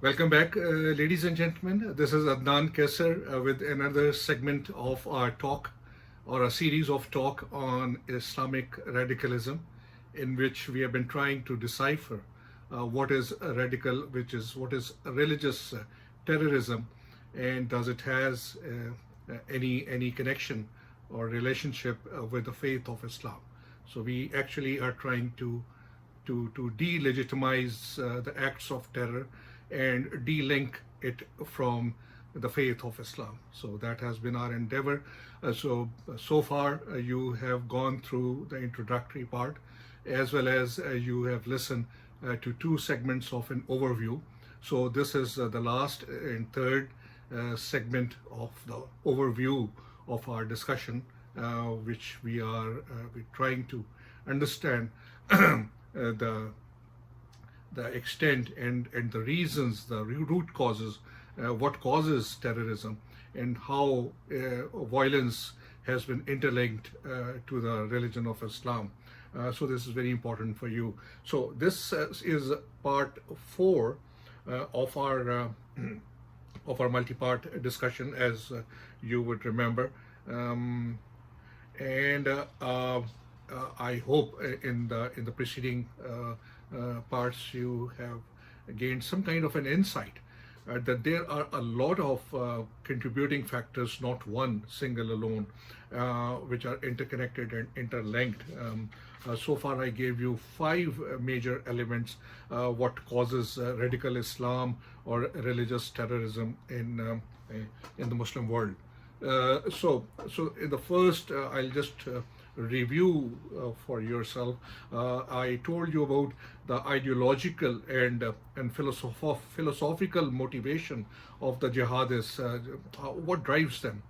Welcome back, ladies and gentlemen. This is Adnan Qaiser with another segment of our talk or a series of talk on Islamic radicalism, in which we have been trying to decipher what is a radical, which is what is a religious terrorism, and does it has any connection or relationship with the faith of Islam. So we actually are trying to delegitimize the acts of terror and de-link it from the faith of Islam. So that has been our endeavor. So far you have gone through the introductory part, as well as you have listened to two segments of an overview. So this is the last and third segment of the overview of our discussion, which we're trying to understand the extent and the reasons, the root causes, what causes terrorism, and how violence has been interlinked to the religion of Islam. So this is very important for you. So this is part 4 of our multi-part discussion, as you would remember. And I hope in the preceding parts you have gained some kind of an insight that there are a lot of contributing factors, not one single alone, which are interconnected and interlinked. So far I gave you 5 major elements what causes radical Islam or religious terrorism in the Muslim world. So in the first, I'll just review for yourself. I told you about the ideological and philosophical motivation of the jihadists, what drives them.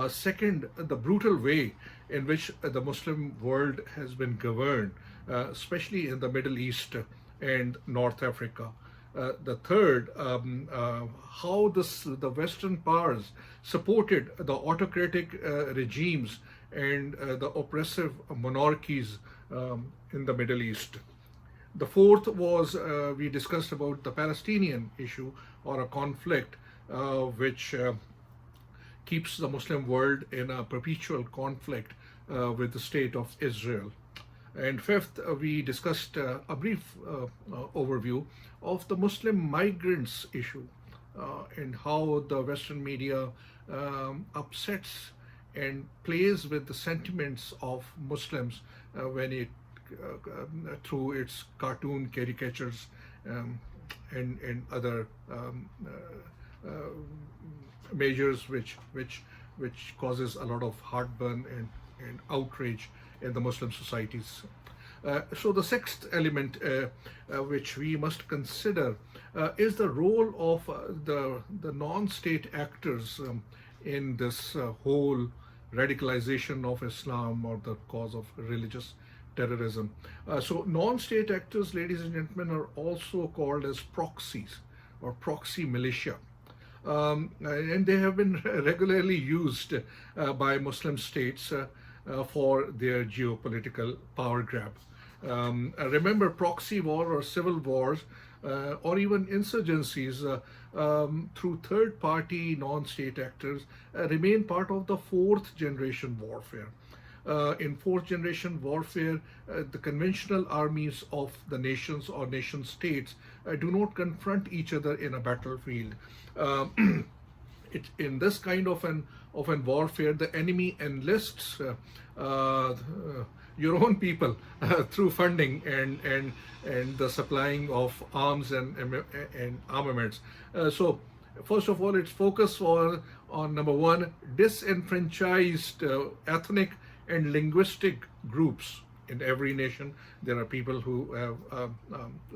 Second, the brutal way in which the Muslim world has been governed, especially in the Middle East and North Africa. The third, how the Western powers supported the autocratic regimes and the oppressive monarchies in the Middle East. The fourth was we discussed about the Palestinian issue, or a conflict which keeps the Muslim world in a perpetual conflict with the state of Israel. And fifth, we discussed a brief overview of the Muslim migrants issue and how the Western media upsets and plays with the sentiments of Muslims when it through its cartoon caricatures and other measures which causes a lot of heartburn and outrage in the Muslim societies. So the sixth element which we must consider is the role of the non-state actors in this whole radicalization of Islam, or the cause of religious terrorism. So non-state actors, ladies and gentlemen, are also called as proxies or proxy militia. And they have been regularly used by Muslim states for their geopolitical power grab. Remember, proxy war or civil wars or even insurgencies through third-party non-state actors remain part of the fourth generation warfare. In fourth generation warfare, the conventional armies of the nations or nation states do not confront each other in a battlefield. In this kind of an warfare, the enemy enlists your own people through funding and the supplying of arms and armaments. So first of all, its focus was on number one, disenfranchised ethnic and linguistic groups. In every nation, there are people who have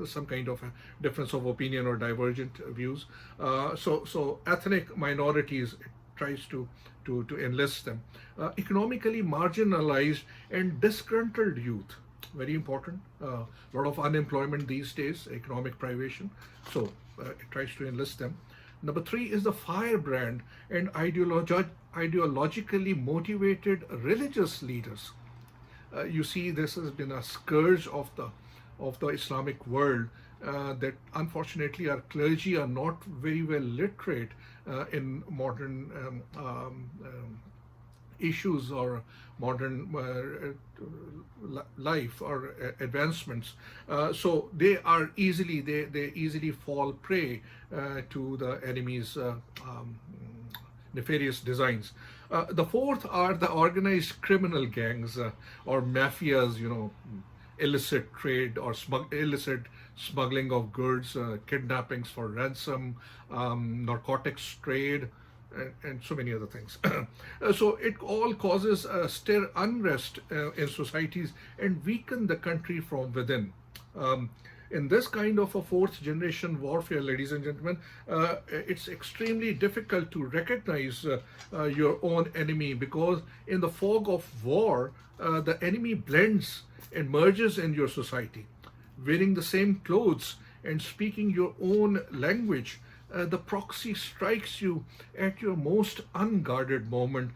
some kind of a difference of opinion or divergent views. So ethnic minorities, it tries to enlist them. Economically marginalized and disgruntled youth, very important. A lot of unemployment these days, economic privation. So it tries to enlist them. Number 3 is the firebrand and ideologically motivated religious leaders. You see, this has been a scourge of of the Islamic world that unfortunately our clergy are not very well literate in modern issues or modern life or advancements. So they easily fall prey to the enemy's nefarious designs. The fourth are the organized criminal gangs or mafias, illicit trade or illicit smuggling of goods, kidnappings for ransom, narcotics trade, and so many other things. So it all causes stir unrest in societies and weaken the country from within. In this kind of a fourth generation warfare, ladies and gentlemen, it's extremely difficult to recognize your own enemy, because in the fog of war, the enemy blends and merges in your society. Wearing the same clothes and speaking your own language, the proxy strikes you at your most unguarded moment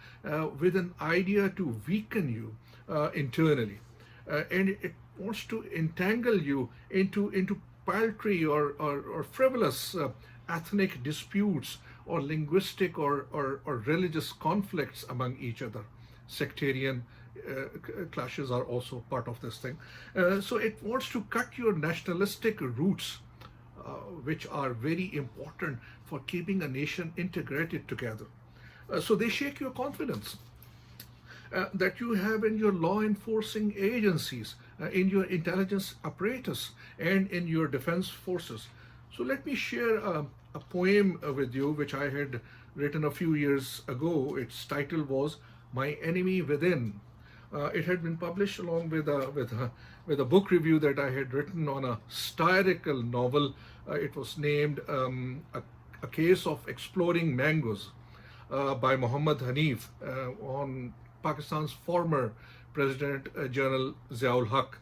with an idea to weaken you internally. And it wants to entangle you into paltry or frivolous ethnic disputes or linguistic or religious conflicts among each other. Sectarian clashes are also part of this thing. So it wants to cut your nationalistic roots, which are very important for keeping a nation integrated together. So they shake your confidence that you have in your law enforcing agencies, in your intelligence apparatus, and in your defense forces. So let me share a poem with you which I had written a few years ago. Its title was My Enemy Within. It had been published along with a book review that I had written on a satirical novel. It was named A Case of Exploring Mangoes by Muhammad Hanif on Pakistan's former President General Ziaul Haq.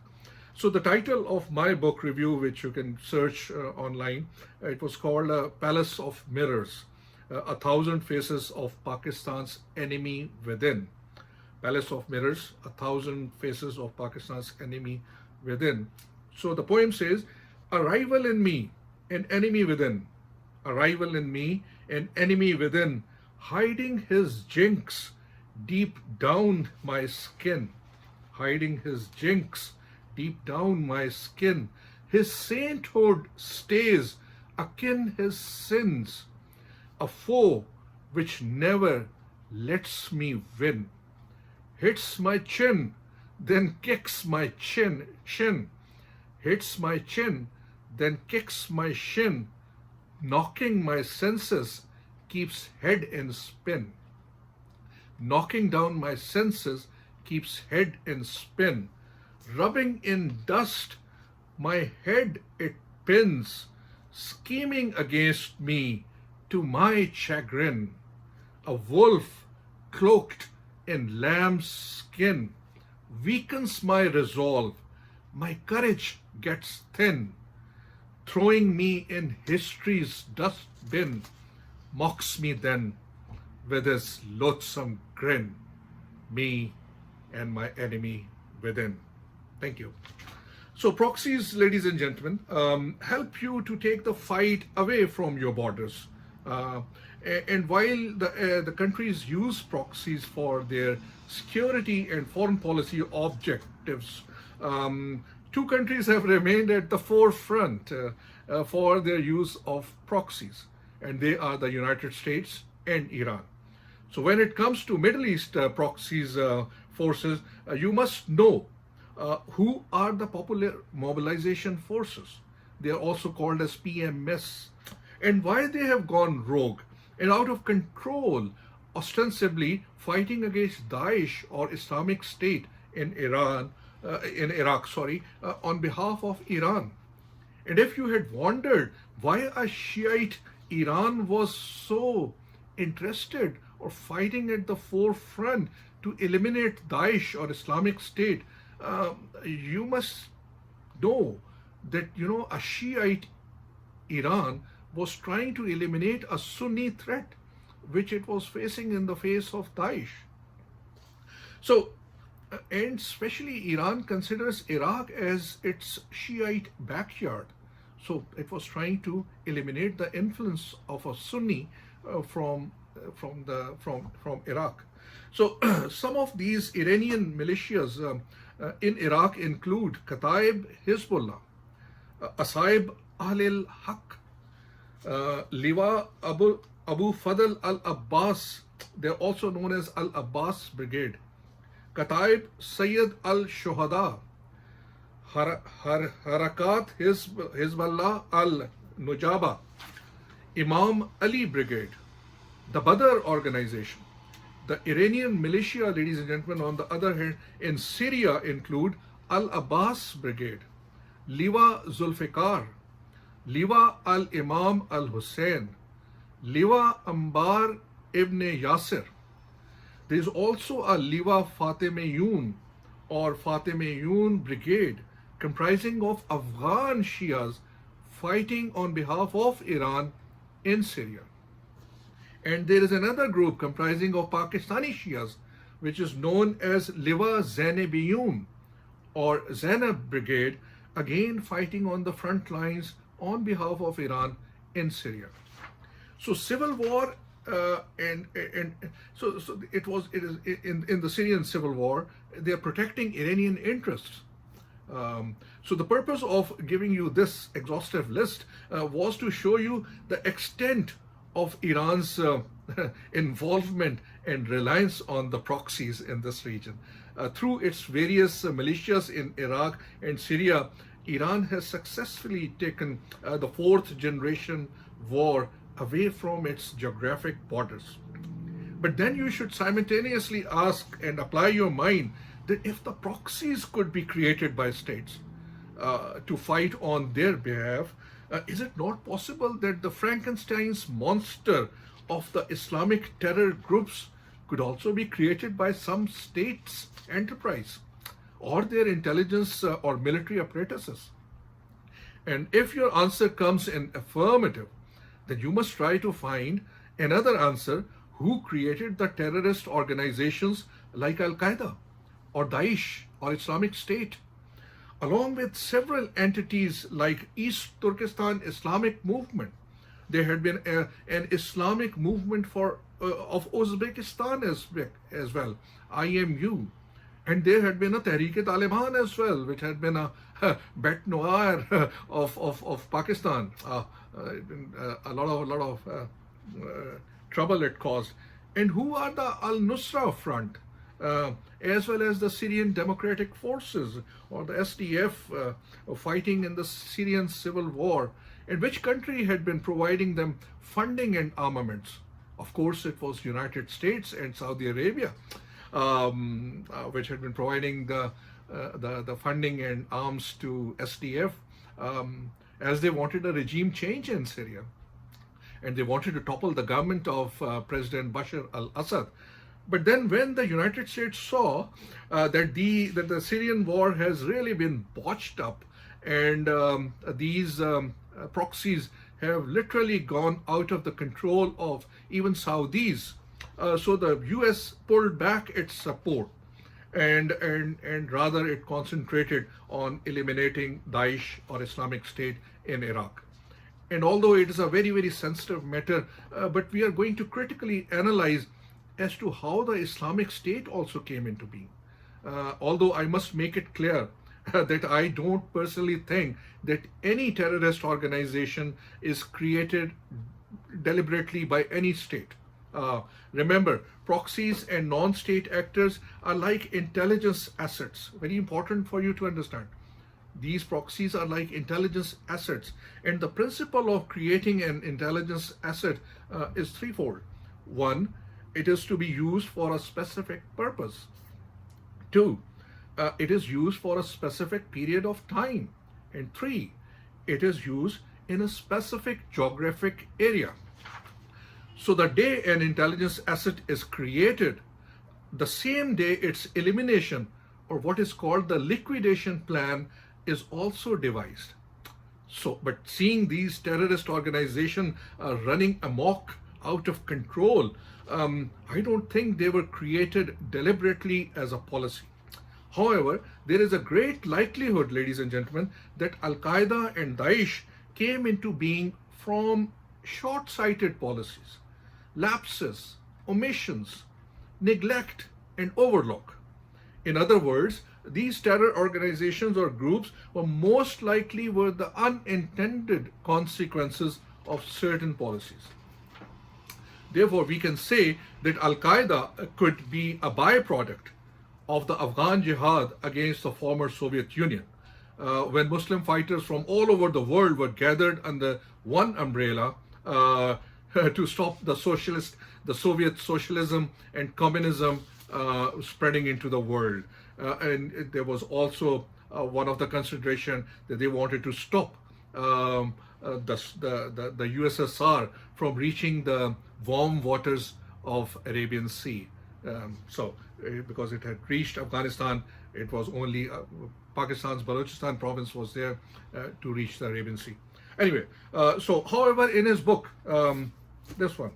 So the title of my book review, which you can search online, it was called Palace of Mirrors, 1,000 Faces of Pakistan's Enemy Within. Palace of Mirrors, 1,000 Faces of Pakistan's Enemy Within. So the poem says, a rival in me, an enemy within. A rival in me, an enemy within, hiding his jinx deep down my skin. Hiding his jinx deep down my skin. His sainthood stays akin his sins. A foe which never lets me win. Hits my chin, then kicks my shin. Hits my chin, then kicks my shin. Knocking my senses, keeps head in spin. Knocking down my senses, keeps head in spin. Rubbing in dust, my head it pins. Scheming against me, to my chagrin. A wolf cloaked in lamb's skin weakens my resolve. My courage gets thin. Throwing me in history's dustbin, mocks me then with his loathsome grin. Me and my enemy within. Thank you. So proxies, ladies and gentlemen, help you to take the fight away from your borders. And while the countries use proxies for their security and foreign policy objectives, two countries have remained at the forefront for their use of proxies, and they are the United States and Iran. So when it comes to Middle East proxies forces, you must know who are the Popular Mobilization Forces. They are also called as PMS, and why they have gone rogue and out of control, ostensibly fighting against Daesh or Islamic State in Iraq, on behalf of Iran. And if you had wondered why a Shiite Iran was so interested or fighting at the forefront to eliminate Daesh or Islamic State, you must know that a Shiite Iran was trying to eliminate a Sunni threat which it was facing in the face of Daesh. So And especially Iran considers Iraq as its Shiite backyard. So it was trying to eliminate the influence of a Sunni from Iraq. So some of these Iranian militias in Iraq include Kataib Hezbollah, Asaib Ahlil Haq, Liwa Abu Fadl al Abbas. They're also known as Al Abbas Brigade, Kataib Sayyid al Shohada, Harakat Hezbollah al Nujaba, Imam Ali Brigade, the Badr organization. The Iranian militia, ladies and gentlemen, on the other hand, in Syria include Al Abbas Brigade, Liwa Zulfikar, Liwa al Imam al Hussein, Liwa Ambar ibn Yasir. There is also a Liwa Fatimiyun or Fatimiyun Brigade comprising of Afghan Shias fighting on behalf of Iran in Syria. And there is another group comprising of Pakistani Shias which is known as Liwa Zainabiyun or Zainab Brigade, again fighting on the front lines on behalf of Iran in Syria. So civil war and so it is in the Syrian civil war, they are protecting Iranian interests. So the purpose of giving you this exhaustive list was to show you the extent of Iran's involvement and reliance on the proxies in this region. Through its various militias in Iraq and Syria, Iran has successfully taken the fourth generation war away from its geographic borders. But then you should simultaneously ask and apply your mind that if the proxies could be created by states to fight on their behalf, is it not possible that the Frankenstein's monster of the Islamic terror groups could also be created by some states' enterprise or their intelligence or military apparatuses? And if your answer comes in affirmative, then you must try to find another answer: who created the terrorist organizations like Al-Qaeda or Daesh or Islamic State, along with several entities like East Turkestan Islamic Movement. There had been an Islamic movement of Uzbekistan as well, IMU. And there had been a Tehreek-e-Taliban as well, which had been a bête noire of Pakistan. A lot of trouble it caused. And who are the Al-Nusra Front, as well as the Syrian Democratic Forces or the SDF fighting in the Syrian civil war? And which country had been providing them funding and armaments? Of course, it was United States and Saudi Arabia, which had been providing the funding and arms to SDF, as they wanted a regime change in Syria. And they wanted to topple the government of President Bashar al-Assad. But then when the United States saw that the Syrian war has really been botched up, and these proxies have literally gone out of the control of even Saudis, so the US pulled back its support and rather it concentrated on eliminating Daesh or Islamic State in Iraq. And although it is a very, very sensitive matter, but we are going to critically analyze as to how the Islamic State also came into being. Although I must make it clear that I don't personally think that any terrorist organization is created deliberately by any state. Remember, proxies and non-state actors are like intelligence assets. Very important for you to understand. These proxies are like intelligence assets. And the principle of creating an intelligence asset is threefold. One, it is to be used for a specific purpose. Two, it is used for a specific period of time. And three, it is used in a specific geographic area. So the day an intelligence asset is created, the same day its elimination, or what is called the liquidation plan, is also devised. So, but seeing these terrorist organizations running amok, out of control, I don't think they were created deliberately as a policy. However, there is a great likelihood, ladies and gentlemen, that Al-Qaeda and Daesh came into being from short-sighted policies, lapses, omissions, neglect, and overlook. In other words, these terror organizations or groups were most likely were the unintended consequences of certain policies. Therefore, we can say that Al-Qaeda could be a byproduct of the Afghan Jihad against the former Soviet Union, when Muslim fighters from all over the world were gathered under one umbrella to stop the Soviet socialism and communism spreading into the world. And there was also one of the consideration that they wanted to stop the USSR from reaching the warm waters of Arabian Sea. Because it had reached Afghanistan, it was only Pakistan's Balochistan province was there to reach the Arabian Sea. Anyway, however, in his book, this one,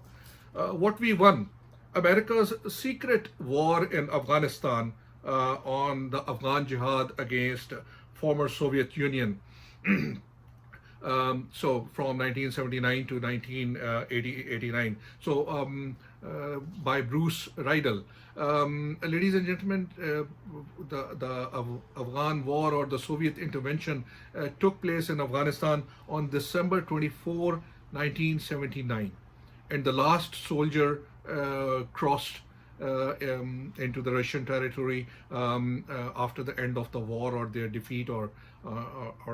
What We Won, America's Secret War in Afghanistan, on the Afghan Jihad against former Soviet Union, from 1979 to 1989. By Bruce Riedel. Ladies and gentlemen, the Afghan war or the Soviet intervention took place in Afghanistan on December 24, 1979. And the last soldier crossed into the Russian territory after the end of the war or their defeat or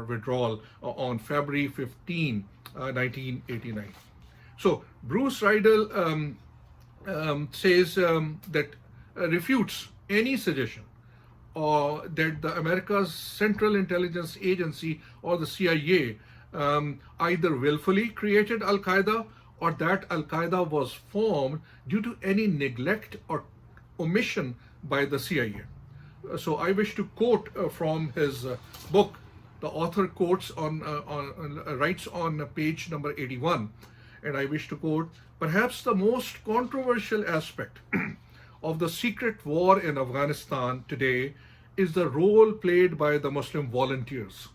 withdrawal on February 15, 1989. So Bruce Riedel says that refutes any suggestion that the America's Central Intelligence Agency or the CIA either willfully created Al-Qaeda or that Al-Qaeda was formed due to any neglect or omission by the CIA. So I wish to quote from his book. The author quotes writes on page number 81, and I wish to quote, perhaps the most controversial aspect of the secret war in Afghanistan today is the role played by the Muslim volunteers.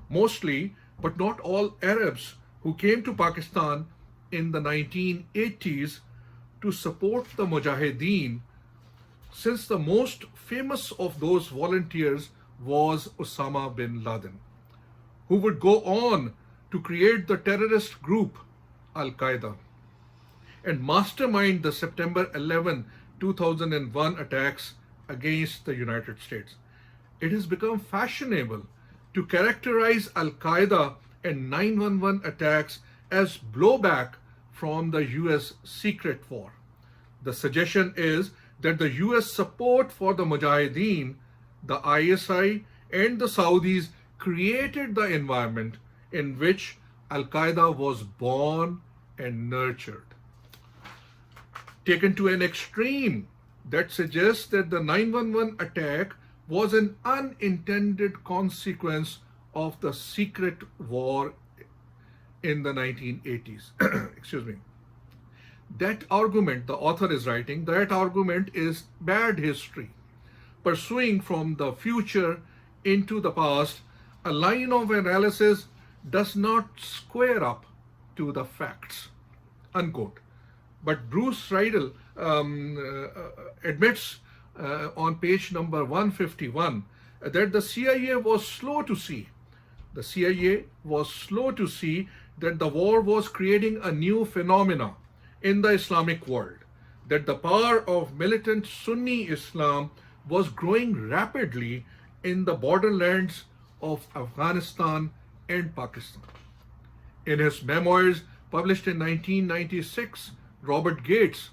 Mostly, but not all Arabs who came to Pakistan in the 1980s to support the Mujahideen, since the most famous of those volunteers was Osama bin Laden, who would go on to create the terrorist group Al-Qaeda and mastermind the September 11, 2001 attacks against the United States. It has become fashionable to characterize Al-Qaeda and 9/11 attacks as blowback from the US secret war. The suggestion is that the US support for the Mujahideen, the ISI, and the Saudis created the environment in which Al-Qaeda was born and nurtured. Taken to an extreme, that suggests that the 9/11 attack was an unintended consequence of the secret war in the 1980s. Excuse me. That argument, the author is writing, that argument is bad history, pursuing from the future into the past. A line of analysis does not square up to the facts, unquote. But Bruce Riedel admits on page number 151 that the CIA was slow to see. The CIA was slow to see that the war was creating a new phenomena in the Islamic world, that the power of militant Sunni Islam was growing rapidly in the borderlands of Afghanistan and Pakistan. In his memoirs published in 1996, Robert Gates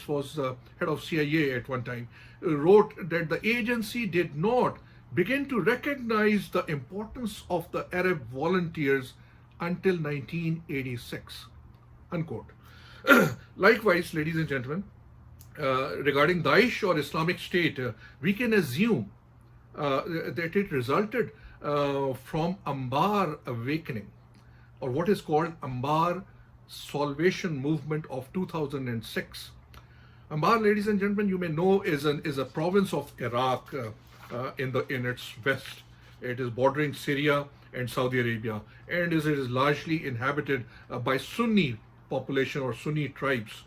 was head of CIA at one time, wrote that the agency did not begin to recognize the importance of the Arab volunteers until 1986, unquote. Likewise, ladies and gentlemen, regarding Daesh or Islamic State, we can assume that it resulted from Anbar awakening, or what is called Anbar Salvation Movement of 2006. Anbar, ladies and gentlemen, you may know is a province of Iraq, in its west. It is bordering Syria and Saudi Arabia, and it is largely inhabited by Sunni population or Sunni tribes.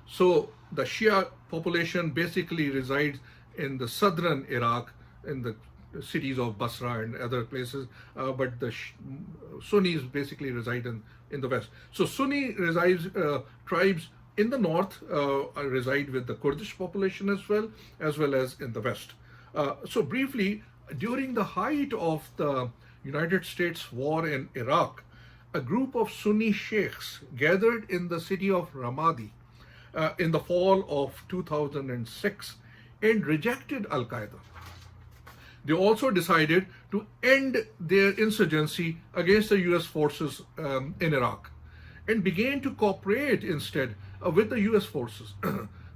So the Shia population basically resides in the southern Iraq, in the cities of Basra and other places, but the Sunnis basically reside in the west. So Sunni tribes in the north reside with the Kurdish population as well as in the west. So briefly, during the height of the United States war in Iraq, a group of Sunni sheikhs gathered in the city of Ramadi in the fall of 2006 and rejected Al-Qaeda. They also decided to end their insurgency against the US forces in Iraq and began to cooperate instead with the US forces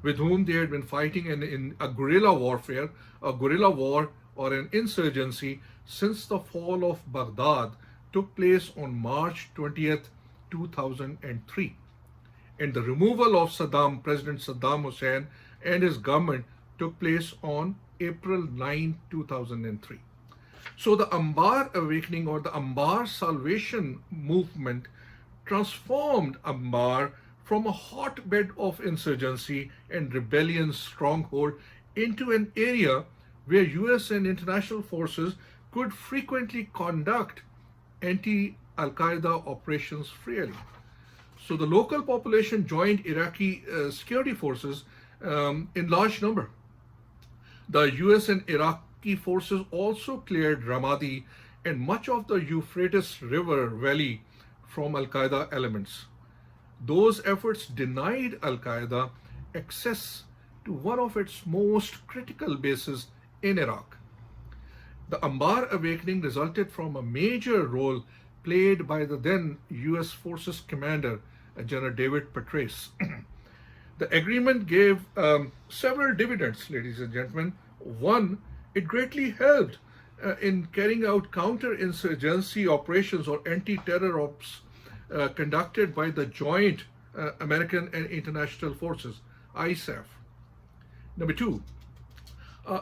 with whom they had been fighting in a guerrilla warfare, a guerrilla war or an insurgency since the fall of Baghdad took place on March 20th, 2003. And the removal of President Saddam Hussein and his government took place on April 9, 2003. So the Anbar awakening or the Anbar salvation movement transformed Anbar from a hotbed of insurgency and rebellion stronghold into an area where US and international forces could frequently conduct anti-Al-Qaeda operations freely. So the local population joined Iraqi security forces in large number. The US and Iraqi forces also cleared Ramadi and much of the Euphrates River Valley from Al-Qaeda elements. Those efforts denied Al-Qaeda access to one of its most critical bases in Iraq. The Anbar awakening resulted from a major role played by the then US Forces commander, General David Petraeus. The agreement gave several dividends, ladies and gentlemen. One, it greatly helped in carrying out counter-insurgency operations or anti-terror ops conducted by the joint American and international forces, ISAF. Number two,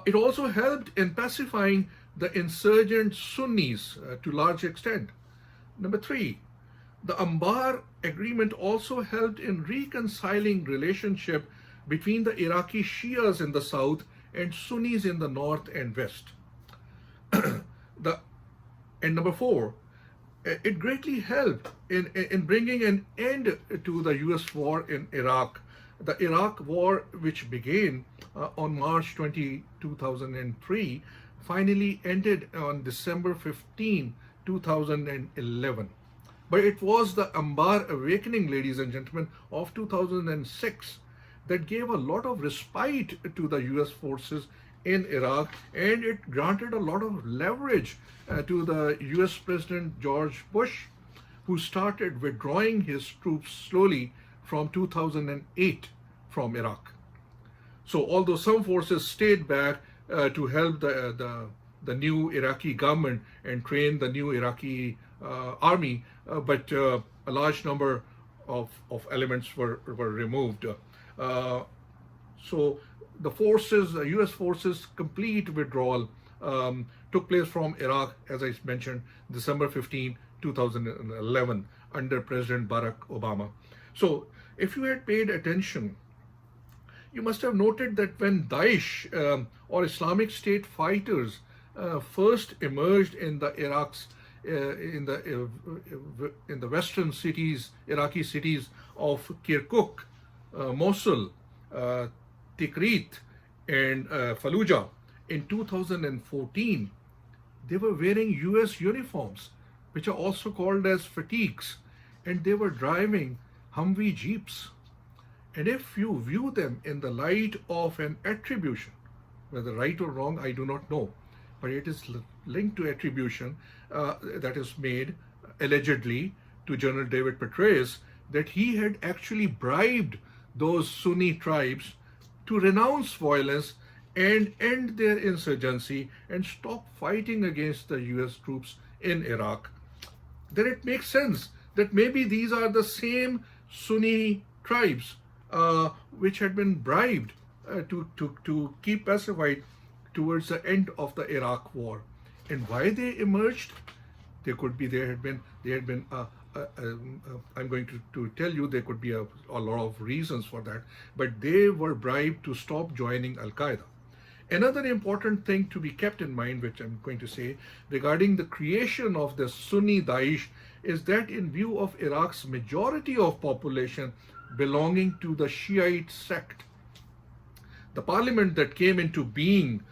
it also helped in pacifying the insurgent Sunnis to large extent. Number three, the Anbar agreement also helped in reconciling relationship between the Iraqi Shias in the south and Sunnis in the north and west. And number four, it greatly helped in bringing an end to the US war in Iraq. The Iraq war, which began on March 20, 2003, finally ended on December 15, 2011. But it was the Anbar awakening, ladies and gentlemen, of 2006 that gave a lot of respite to the US forces in Iraq, and it granted a lot of leverage to the US President George Bush, who started withdrawing his troops slowly from 2008 from Iraq. So although some forces stayed back to help the new Iraqi government and train the new Iraqi army, but a large number of elements were removed. So the forces, US forces' complete withdrawal took place from Iraq, as I mentioned, December 15, 2011, under President Barack Obama. So if you had paid attention, you must have noted that when Daesh or Islamic State fighters first emerged in the in the western cities, Iraqi cities of Kirkuk, Mosul, Tikrit, and Fallujah in 2014, they were wearing US uniforms, which are also called as fatigues, and they were driving Humvee jeeps. And if you view them in the light of an attribution, whether right or wrong, I do not know, but it is linked to attribution that is made allegedly to General David Petraeus, that he had actually bribed those Sunni tribes to renounce violence and end their insurgency and stop fighting against the US troops in Iraq. Then it makes sense that maybe these are the same Sunni tribes which had been bribed to keep pacified towards the end of the Iraq war. And why they emerged? There had been I'm going to tell you there could be a lot of reasons for that, but they were bribed to stop joining Al-Qaeda. Another important thing to be kept in mind, which I'm going to say regarding the creation of the Sunni Daesh, is that in view of Iraq's majority of population belonging to the Shiite sect, the parliament that came into being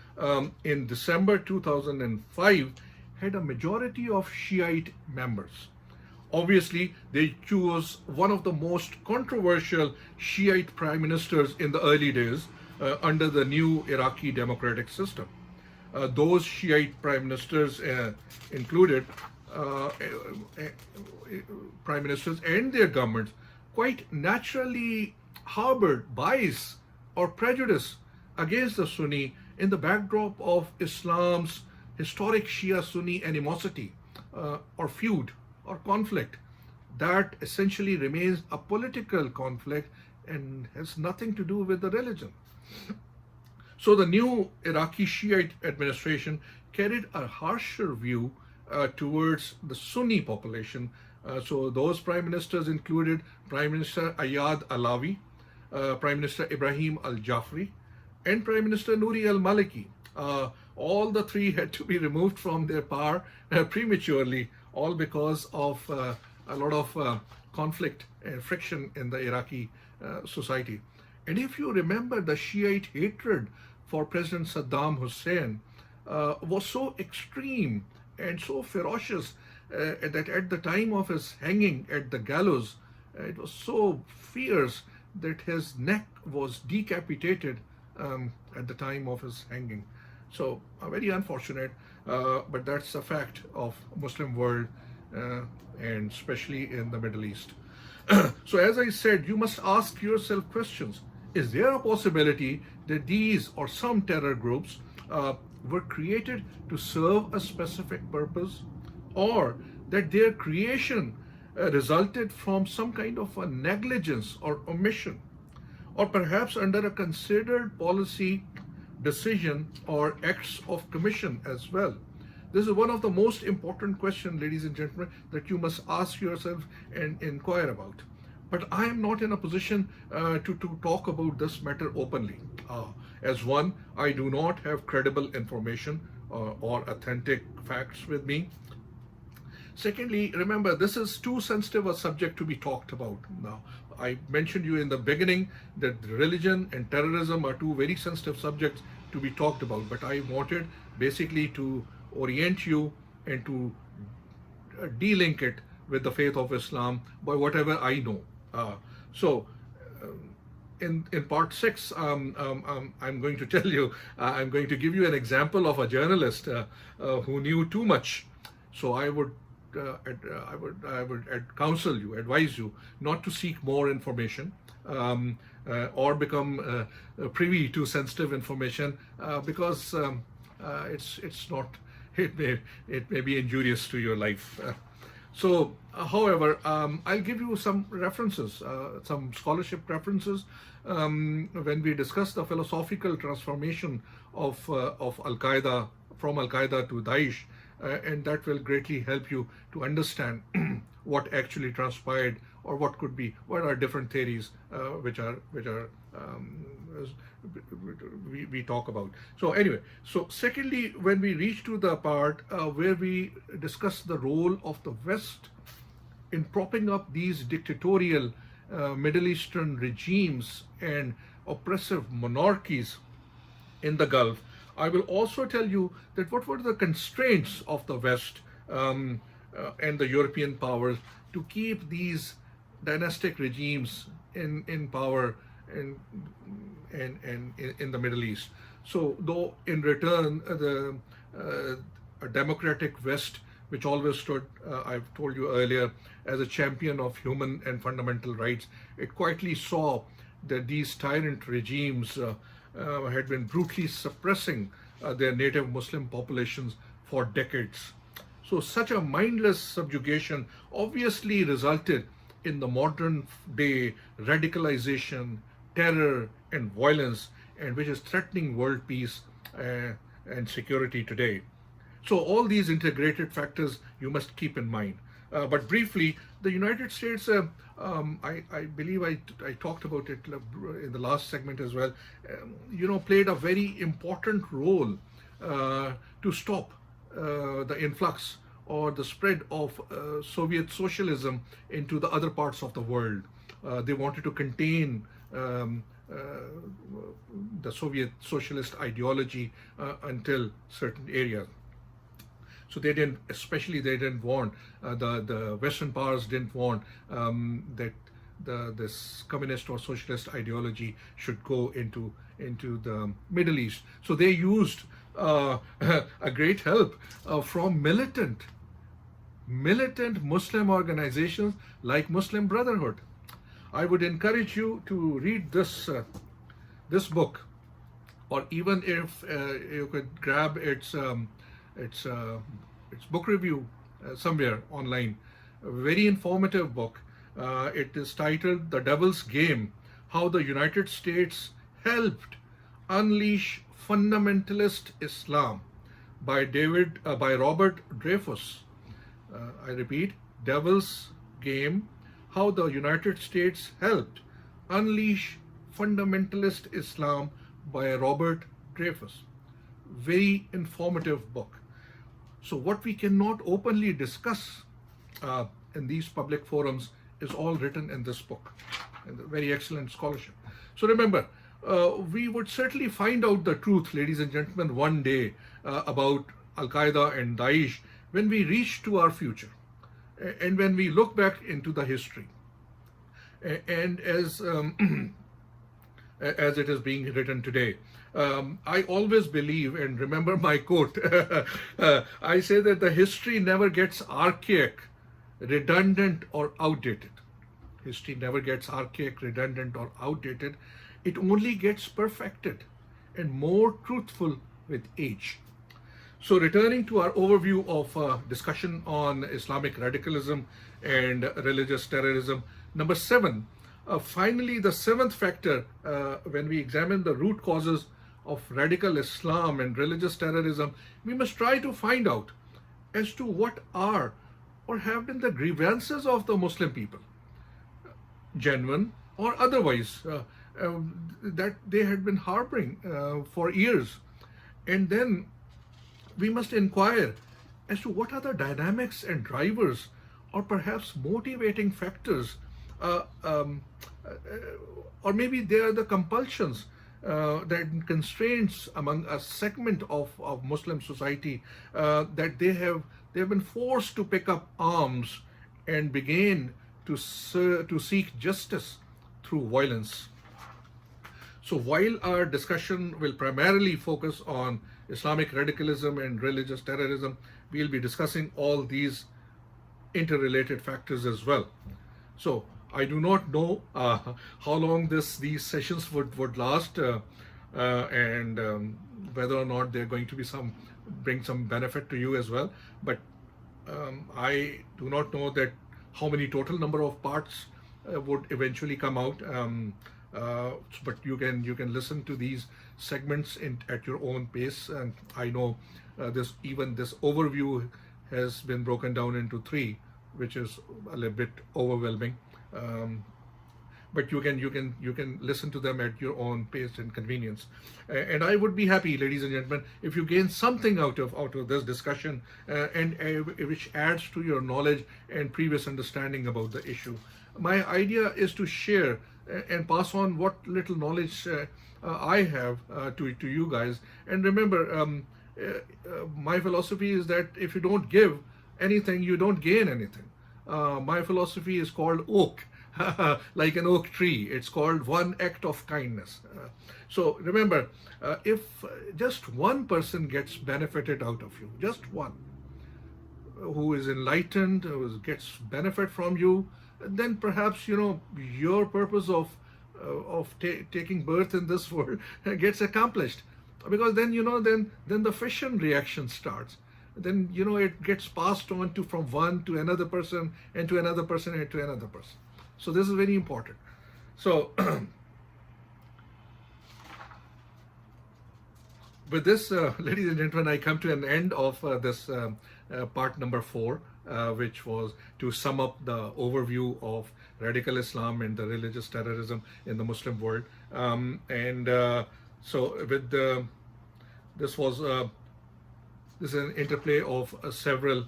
in December 2005 had a majority of Shiite members. Obviously, they chose one of the most controversial Shiite prime ministers in the early days under the new Iraqi democratic system. Those Shiite prime ministers included prime ministers and their governments quite naturally harbored bias or prejudice against the Sunni in the backdrop of Islam's historic Shia-Sunni animosity or feud or conflict that essentially remains a political conflict and has nothing to do with the religion. So the new Iraqi Shiite administration carried a harsher view towards the Sunni population. So those prime ministers included Prime Minister Ayad Alawi, Prime Minister Ibrahim Al-Jafri, and Prime Minister Nouri al-Maliki. All the three had to be removed from their power prematurely, all because of a lot of conflict and friction in the Iraqi society. And if you remember, the Shiite hatred for President Saddam Hussein was so extreme and so ferocious that at the time of his hanging at the gallows, it was so fierce that his neck was decapitated at the time of his hanging. So very unfortunate, but that's a fact of Muslim world and especially in the Middle East. So as I said, you must ask yourself questions. Is there a possibility that these or some terror groups were created to serve a specific purpose, or that their creation resulted from some kind of a negligence or omission, or perhaps under a considered policy decision or acts of commission as well? This is one of the most important questions, ladies and gentlemen, that you must ask yourself and inquire about. But I am not in a position to talk about this matter openly. As one, I do not have credible information or authentic facts with me. Secondly, remember, this is too sensitive a subject to be talked about now. I mentioned you in the beginning that religion and terrorism are two very sensitive subjects to be talked about, but I wanted basically to orient you and to de-link it with the faith of Islam by whatever I know. In part 6, I'm going to tell you, I'm going to give you an example of a journalist who knew too much. So I would counsel you, advise you not to seek more information or become privy to sensitive information because it's not. It may be injurious to your life. However, I'll give you some references, some scholarship references when we discuss the philosophical transformation of Al-Qaeda, from Al-Qaeda to Daesh, and that will greatly help you to understand what actually transpired, or what are different theories which we talk about. So anyway, so secondly, when we reach to the part where we discuss the role of the West in propping up these dictatorial Middle Eastern regimes and oppressive monarchies in the Gulf, I will also tell you that what were the constraints of the West and the European powers to keep these dynastic regimes in power and in the Middle East. So though in return a democratic West, which always stood, I've told you earlier, as a champion of human and fundamental rights, it quietly saw that these tyrant regimes had been brutally suppressing their native Muslim populations for decades. So such a mindless subjugation obviously resulted in the modern day radicalization, terror and violence, and which is threatening world peace and security today. So all these integrated factors you must keep in mind. But briefly, the United States, I believe I talked about it in the last segment as well, played a very important role to stop the influx or the spread of Soviet socialism into the other parts of the world. They wanted to contain the Soviet socialist ideology until certain areas. So they didn't want, the Western powers didn't want that this communist or socialist ideology should go into the Middle East. So they used a great help from militant Muslim organizations like Muslim Brotherhood. I would encourage you to read this book, or even if you could grab its book review somewhere online. A very informative book. It is titled "The Devil's Game: How the United States Helped Unleash Fundamentalist Islam" by Robert Dreyfus. I repeat, "Devil's Game: How the United States Helped Unleash Fundamentalist Islam" by Robert Dreyfus. Very informative book. So what we cannot openly discuss in these public forums is all written in this book, and very excellent scholarship. So remember, we would certainly find out the truth, ladies and gentlemen, one day about Al-Qaeda and Daesh when we reach to our future, and when we look back into the history, and as it is being written today. I always believe, and remember my quote, I say that the history never gets archaic, redundant, or outdated. History never gets archaic, redundant, or outdated. It only gets perfected and more truthful with age. So returning to our overview of discussion on Islamic radicalism and religious terrorism, number 7, finally the 7th factor, when we examine the root causes of radical Islam and religious terrorism, we must try to find out as to what are or have been the grievances of the Muslim people, genuine or otherwise, that they had been harboring for years. And then we must inquire as to what are the dynamics and drivers, or perhaps motivating factors, or maybe they are the compulsions, that constraints among a segment of Muslim society, that they have been forced to pick up arms and begin to seek justice through violence. So while our discussion will primarily focus on Islamic radicalism and religious terrorism, we'll be discussing all these interrelated factors as well. So I do not know how long these sessions would last, and whether or not they're going to be bring some benefit to you as well. But I do not know that how many total number of parts would eventually come out. But you can listen to these segments at your own pace. And I know this overview has been broken down into 3, which is a little bit overwhelming. But you can listen to them at your own pace and convenience. And I would be happy, ladies and gentlemen, if you gain something out of this discussion, and which adds to your knowledge and previous understanding about the issue. My idea is to share and pass on what little knowledge I have to you guys. And remember, my philosophy is that if you don't give anything, you don't gain anything. My philosophy is called oak, like an oak tree. It's called one act of kindness. So remember, if just one person gets benefited out of you, just one, who is enlightened, who gets benefit from you, then perhaps your purpose of taking birth in this world gets accomplished, because then then the fission reaction starts. Then it gets passed on from one to another person, and to another person, and to another person. So this is very important. So with this, ladies and gentlemen, I come to an end of this part number 4, which was to sum up the overview of radical Islam and the religious terrorism in the Muslim world. And so, with this was this is an interplay of several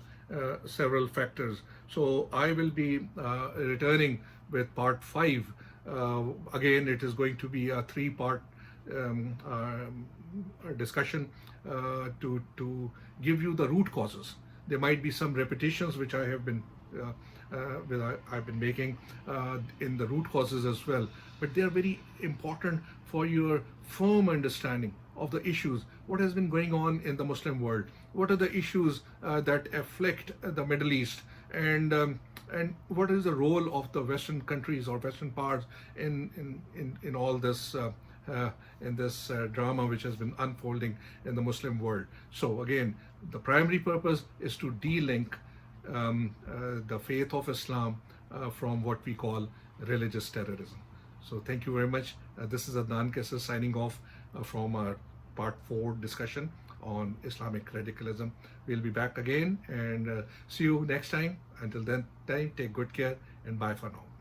factors. So I will be returning with part 5. Again, it is going to be a 3-part discussion to give you the root causes. There might be some repetitions which I've been making in the root causes as well, but they are very important for your firm understanding of the issues, what has been going on in the Muslim world, what are the issues that afflict the Middle East, and what is the role of the Western countries or Western powers in all this in this drama which has been unfolding in the Muslim world. So again, the primary purpose is to de-link the faith of Islam from what we call religious terrorism. So thank you very much. This is Adnan Qaiser signing off from our part 4 discussion on Islamic radicalism. We'll be back again and see you next time. Until then, take good care and bye for now.